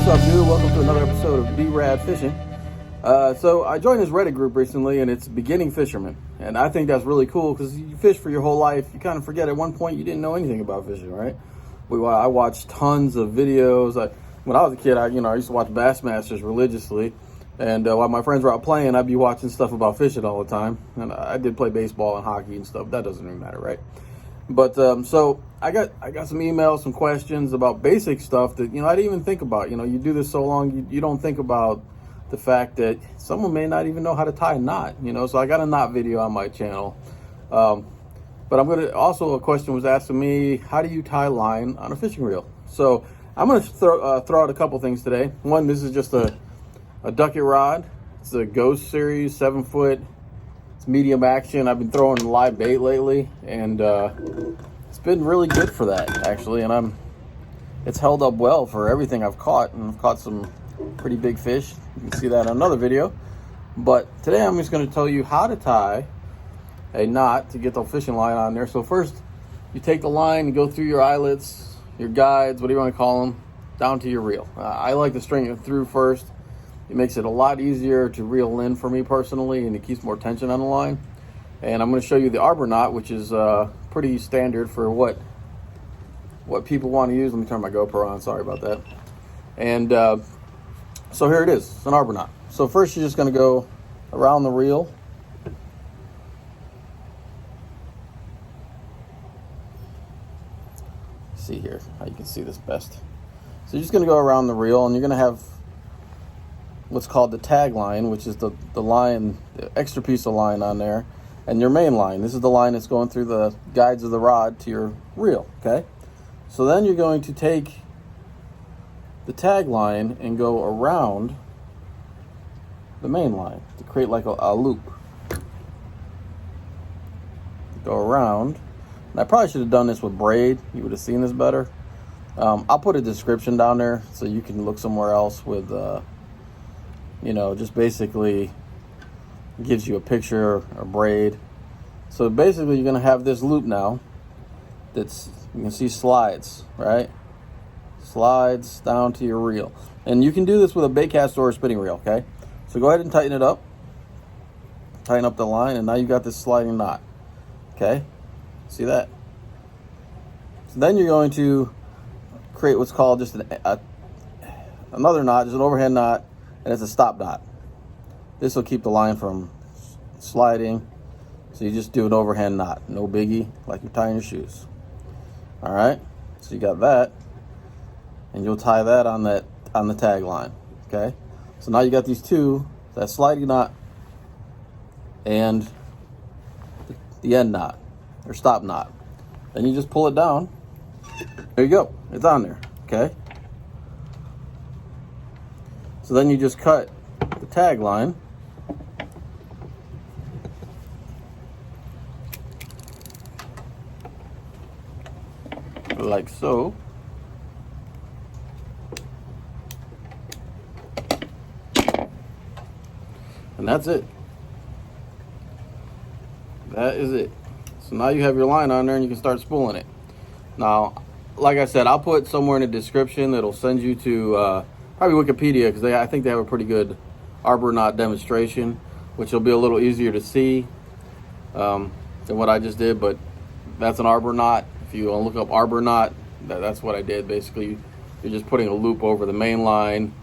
What's up, dude? Welcome to another episode of B.radFishing. So I joined this Reddit group recently, and it's beginning fishermen, and I think that's really cool because you fish for your whole life. You kind of forget at one point you didn't know anything about fishing, right? I watched tons of videos. When I was a kid, I used to watch Bassmasters religiously, and while my friends were out playing, I'd be watching stuff about fishing all the time. And I did play baseball and hockey and stuff. That doesn't really matter, right? But so I got some emails, some questions about basic stuff that I didn't even think about. You do this so long, you don't think about the fact that someone may not even know how to tie a knot. So I got a knot video on my channel. But a question was asked of me: how do you tie line on a fishing reel? So I'm gonna throw out a couple things today. One, this is just a ducket rod. It's a Ghost series, 7 foot. It's medium action. I've been throwing live bait lately, and it's been really good for that, actually. And it's held up well for everything I've caught, and I've caught some pretty big fish. You can see that in another video. But today I'm just going to tell you how to tie a knot to get the fishing line on there. So first, you take the line and go through your eyelets, your guides, whatever you want to call them, down to your reel. I like to string it through first. It makes it a lot easier to reel in for me personally, and it keeps more tension on the line. And I'm going to show you the Arbor Knot, which is pretty standard for what people want to use. Let me turn my GoPro on. Sorry about that. And so here it is. It's an Arbor Knot. So first you're just going to go around the reel. See here how you can see this best. So you're just going to go around the reel, and you're going to have what's called the tag line, which is the line, the extra piece of line on there, and your main line. This is the line that's going through the guides of the rod to your reel, okay? So then you're going to take the tag line and go around the main line to create like a loop. Go around. And I probably should have done this with braid. You would have seen this better. I'll put a description down there so you can look somewhere else with just basically gives you a picture or braid. So basically you're going to have this loop now that's, you can see slides, right? Slides down to your reel. And you can do this with a bait cast or a spinning reel, okay? So go ahead and tighten it up. Tighten up the line, and now you got this sliding knot, okay? See that? So then you're going to create what's called just another knot, just an overhand knot, and it's a stop knot. This will keep the line from sliding. So you just do an overhand knot, no biggie, like you're tying your shoes. All right, so you got that, and you'll tie that on the tag line. Okay, so now you got these two, that sliding knot and the end knot or stop knot. Then you just pull it down. There you go, it's on there. Okay. So then you just cut the tag line. Like so. And that's it. That is it. So now you have your line on there and you can start spooling it. Now, like I said, I'll put somewhere in the description that'll send you to probably Wikipedia, because I think they have a pretty good Arbor Knot demonstration, which will be a little easier to see than what I just did. But that's an Arbor Knot. If you want to look up Arbor Knot, that's what I did. Basically, you're just putting a loop over the main line,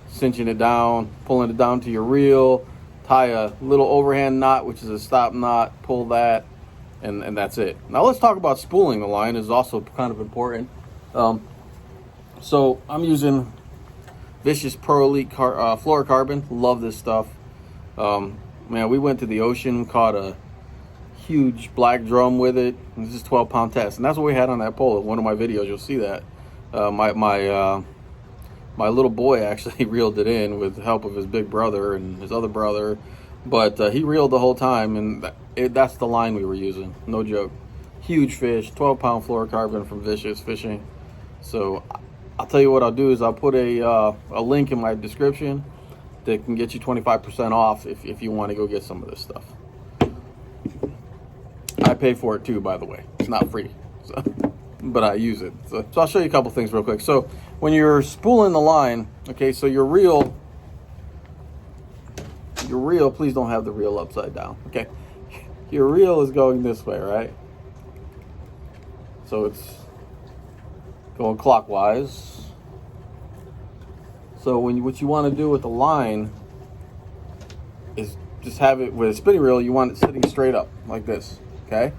cinching it down, pulling it down to your reel, tie a little overhand knot, which is a stop knot, pull that, and that's it. Now let's talk about spooling the line. Is also kind of important. So I'm using Vicious Pro Elite fluorocarbon. Love this stuff. Man, we went to the ocean, caught a huge black drum with it. This is 12-pound test, and that's what we had on that pole. In one of my videos, you'll see that. My little boy actually reeled it in with the help of his big brother and his other brother, but he reeled the whole time, and that's the line we were using. No joke. Huge fish, 12-pound fluorocarbon from Vicious Fishing. So I'll tell you what I'll do is I'll put a link in my description that can get you 25% off if you want to go get some of this stuff. I pay for it too, by the way. It's not free. So but I use it. So I'll show you a couple things real quick. So when you're spooling the line, okay, so your reel, please don't have the reel upside down, okay? Your reel is going this way, right? So it's going clockwise. So what you want to do with the line is just have it with a spinning reel, you want it sitting straight up like this, okay?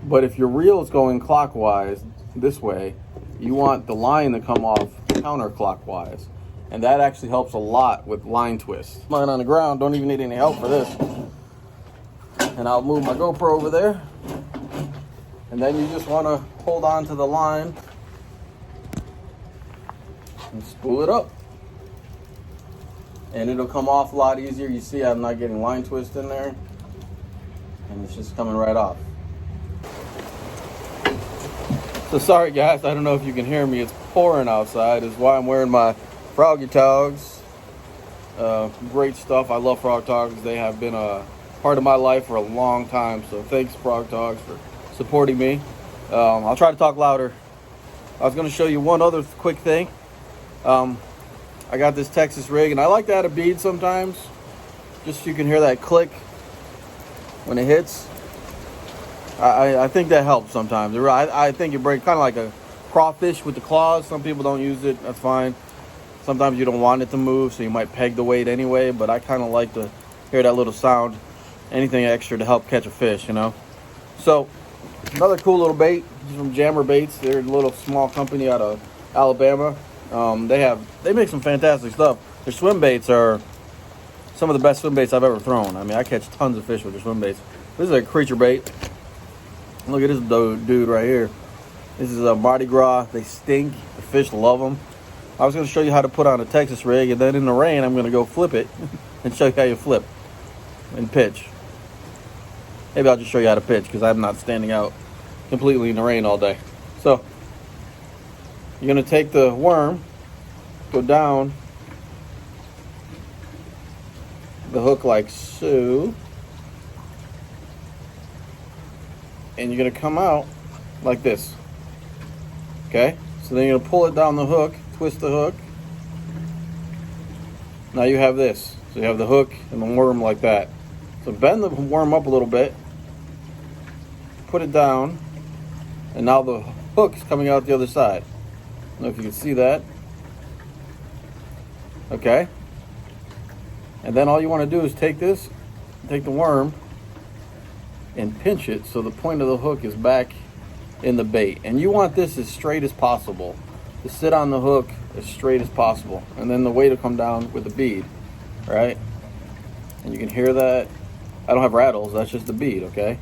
But if your reel is going clockwise this way, you want the line to come off counterclockwise. And that actually helps a lot with line twists. Line on the ground, don't even need any help for this. And I'll move my GoPro over there. And then you just want to hold on to the line and spool it up. And it'll come off a lot easier. You see I'm not getting line twist in there. And it's just coming right off. So sorry guys, I don't know if you can hear me. It's pouring outside. Is why I'm wearing my Frogg Toggs. Great stuff. I love Frogg Toggs. They have been a part of my life for a long time. So thanks Frogg Toggs for supporting me. I'll try to talk louder. I was going to show you one other quick thing. I got this Texas rig, and I like to add a bead sometimes, just so you can hear that click when it hits. I think that helps sometimes. I think it breaks, kind of like a crawfish with the claws. Some people don't use it. That's fine. Sometimes you don't want it to move, so you might peg the weight anyway, but I kind of like to hear that little sound. Anything extra to help catch a fish, you know. So another cool little bait from Jammer Baits. They're a little small company out of Alabama. They make some fantastic stuff. Their swim baits are some of the best swim baits I've ever thrown. I mean, I catch tons of fish with their swim baits. This is a creature bait. Look at this dude right here. This is a Mardi Gras. They stink. The fish love them. I was going to show you how to put on a Texas rig, and then in the rain, I'm going to go flip it and show you how you flip and pitch. Maybe I'll just show you how to pitch because I'm not standing out completely in the rain all day. So you're going to take the worm, go down the hook like so, and you're going to come out like this. Okay? So then you're going to pull it down the hook, twist the hook. Now you have this. So you have the hook and the worm like that. So bend the worm up a little bit, put it down, and now the hook is coming out the other side. I don't know if you can see that. Okay? And then all you want to do is take this, take the worm, and pinch it so the point of the hook is back in the bait. And you want this as straight as possible. To sit on the hook as straight as possible. And then the weight will come down with the bead. Right? And you can hear that. I don't have rattles, that's just the bead, okay?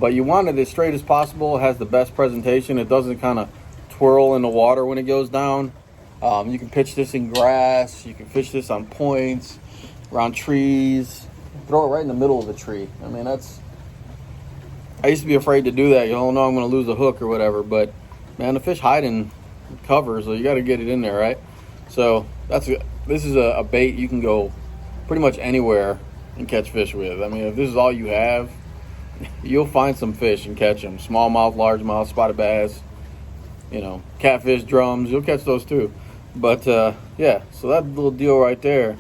But you want it as straight as possible. It has the best presentation. It doesn't kind of twirl in the water when it goes down. You can pitch this in grass. You can fish this on points, around trees. Throw it right in the middle of a tree. I mean, I used to be afraid to do that. You don't know I'm going to lose a hook or whatever. But, man, the fish hide in cover, so you got to get it in there, right? So this is a bait you can go pretty much anywhere and catch fish with. I mean, if this is all you have, you'll find some fish and catch them. Smallmouth, largemouth, spotted bass, you know, catfish, drums, you'll catch those too. But yeah, so that little deal right there.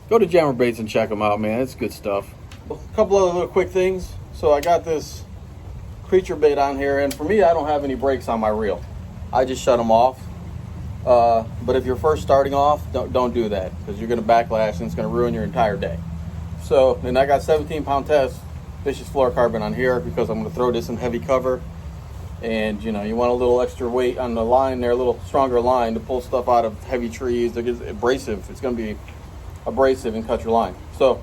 Go to Jammer Baits and check them out, man. It's good stuff. A couple other little quick things. So I got this creature bait on here, and for me, I don't have any brakes on my reel. I just shut them off. But if you're first starting off, don't do that, because you're going to backlash and it's going to ruin your entire day. So, and I got 17-pound test Fish's fluorocarbon on here because I'm going to throw this in heavy cover. And you know, you want a little extra weight on the line there, a little stronger line to pull stuff out of heavy trees. They're abrasive. It's going to be abrasive and cut your line. So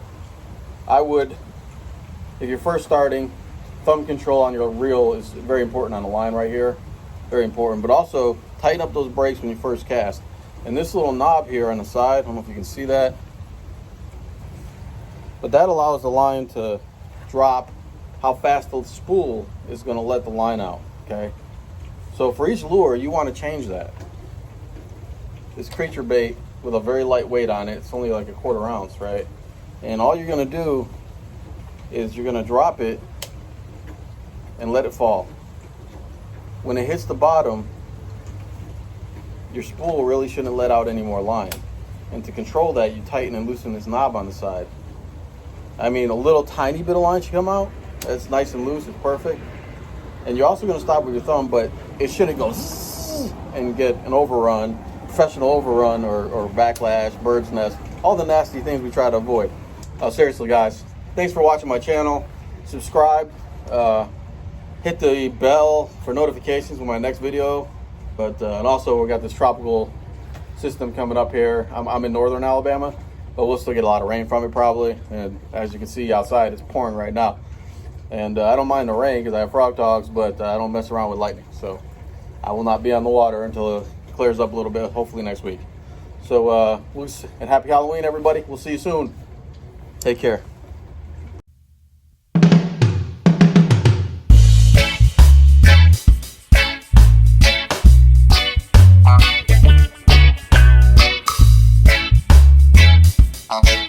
I would, if you're first starting, thumb control on your reel is very important on the line right here. Very important. But also tighten up those brakes when you first cast. And this little knob here on the side, I don't know if you can see that, but that allows the line to drop how fast the spool is going to let the line out. Okay, so for each lure you want to change that. This creature bait with a very light weight on it, it's only like a 1/4 ounce, right? And all you're going to do is you're going to drop it and let it fall. when it hits the bottom, your spool really shouldn't let out any more line. And to control that, you tighten and loosen this knob on the side. I mean, a little tiny bit of line should come out. It's nice and loose, it's perfect. And you're also gonna stop with your thumb, but it shouldn't go and get an overrun, professional overrun, or backlash, bird's nest, all the nasty things we try to avoid. Seriously guys, thanks for watching my channel. Subscribe, hit the bell for notifications when my next video. But and also we got this tropical system coming up here. I'm in northern Alabama, but we'll still get a lot of rain from it probably. And as you can see outside, it's pouring right now. And I don't mind the rain because I have Frogg Toggs, but I don't mess around with lightning. So I will not be on the water until it clears up a little bit, hopefully next week. So and happy Halloween, everybody. We'll see you soon. Take care. Okay.